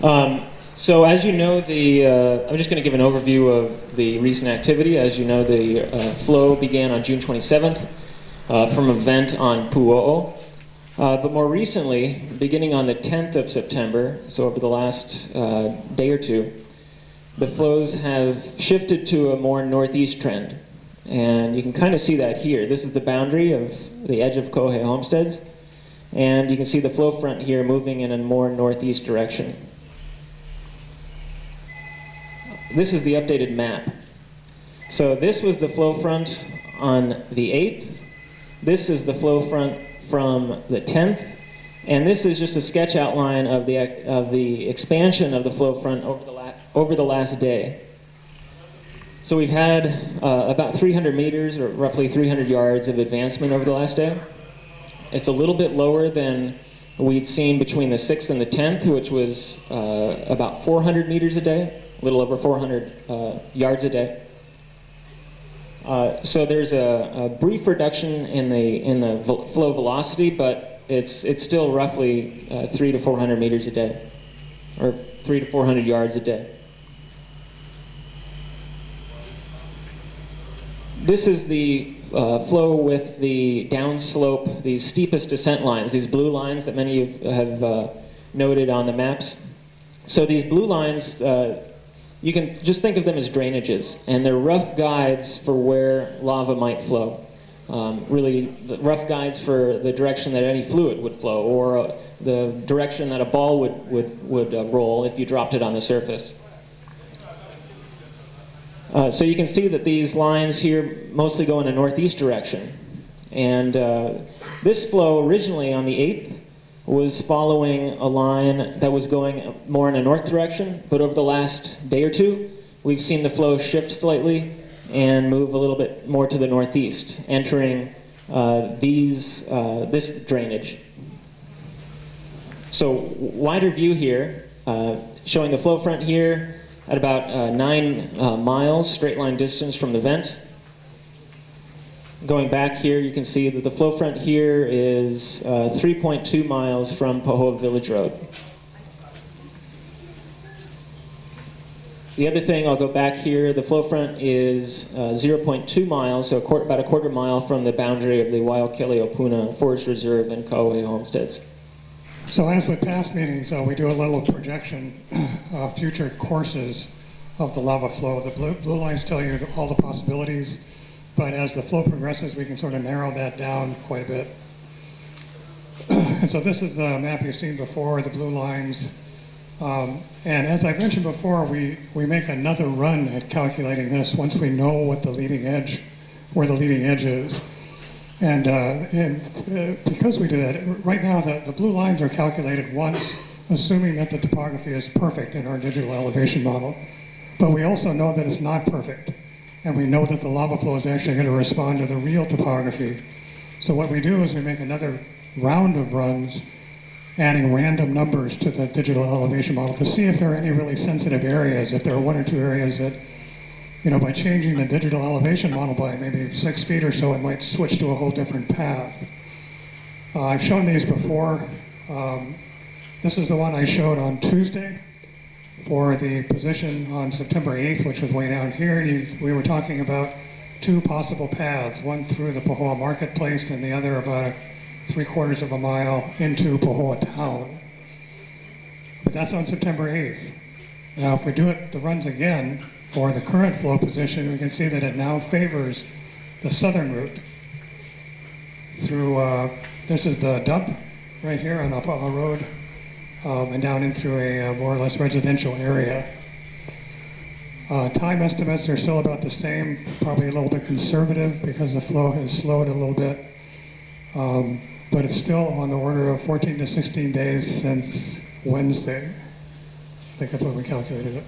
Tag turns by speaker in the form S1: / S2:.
S1: So as you know, I'm just going to give an overview of the recent activity. As you know, the flow began on June 27th from a vent on Pahoa. But more recently, beginning on the 10th of September, so over the last day or two, the flows have shifted to a more northeast trend. And you can kind of see that here. This is the boundary of the edge of Pahoa homesteads. And you can see the flow front here moving in a more northeast direction. This is the updated map. So this was the flow front on the 8th. This is the flow front from the 10th. And this is just a sketch outline of the expansion of the flow front over the last day. So we've had about 300 meters, or roughly 300 yards of advancement over the last day. It's a little bit lower than we'd seen between the 6th and the 10th, which was about 400 meters a day, a little over 400 yards a day. So there's a brief reduction in the flow velocity, but it's still roughly 300 to 400 meters a day, or 300 to 400 yards a day. This is the flow with the downslope, the steepest descent lines, these blue lines that many of you have noted on the maps. So these blue lines, you can just think of them as drainages, and they're rough guides for where lava might flow. Really, the rough guides for the direction that any fluid would flow, or the direction that a ball would roll if you dropped it on the surface. So you can see that these lines here mostly go in a northeast direction. And this flow originally on the 8th was following a line that was going more in a north direction, but over the last day or two, we've seen the flow shift slightly and move a little bit more to the northeast, entering this drainage. So wider view here, showing the flow front here, at about 9 miles, straight line distance from the vent. Going back here, you can see that the flow front here is 3.2 miles from Pahoa Village Road. The other thing, I'll go back here, the flow front is 0.2 miles, so about a quarter mile from the boundary of the Waiokele-Opuna Forest Reserve and Kauai homesteads.
S2: So as with past meetings, we do a little projection of future courses of the lava flow. The blue lines tell you all the possibilities, but as the flow progresses, we can sort of narrow that down quite a bit. And so this is the map you've seen before, the blue lines. And as I mentioned before, we make another run at calculating this once we know what the leading edge, where the leading edge is. And because we do that, right now the blue lines are calculated once, assuming that the topography is perfect in our digital elevation model. But we also know that it's not perfect. And we know that the lava flow is actually going to respond to the real topography. So what we do is we make another round of runs, adding random numbers to the digital elevation model to see if there are any really sensitive areas, if there are one or two areas that, you know, by changing the digital elevation model by maybe 6 feet or so, it might switch to a whole different path. I've shown these before. This is the one I showed on Tuesday for the position on September 8th, which was way down here. And we were talking about 2 possible paths, one through the Pahoa marketplace and the other about 3/4 of a mile into Pahoa town. But that's on September 8th. Now, if we do the runs again, for the current flow position, we can see that it now favors the southern route through, this is the dump right here on Pahoa Road, and down in through a more or less residential area. Time estimates are still about the same, probably a little bit conservative because the flow has slowed a little bit, but it's still on the order of 14 to 16 days since Wednesday. I think that's what we calculated it.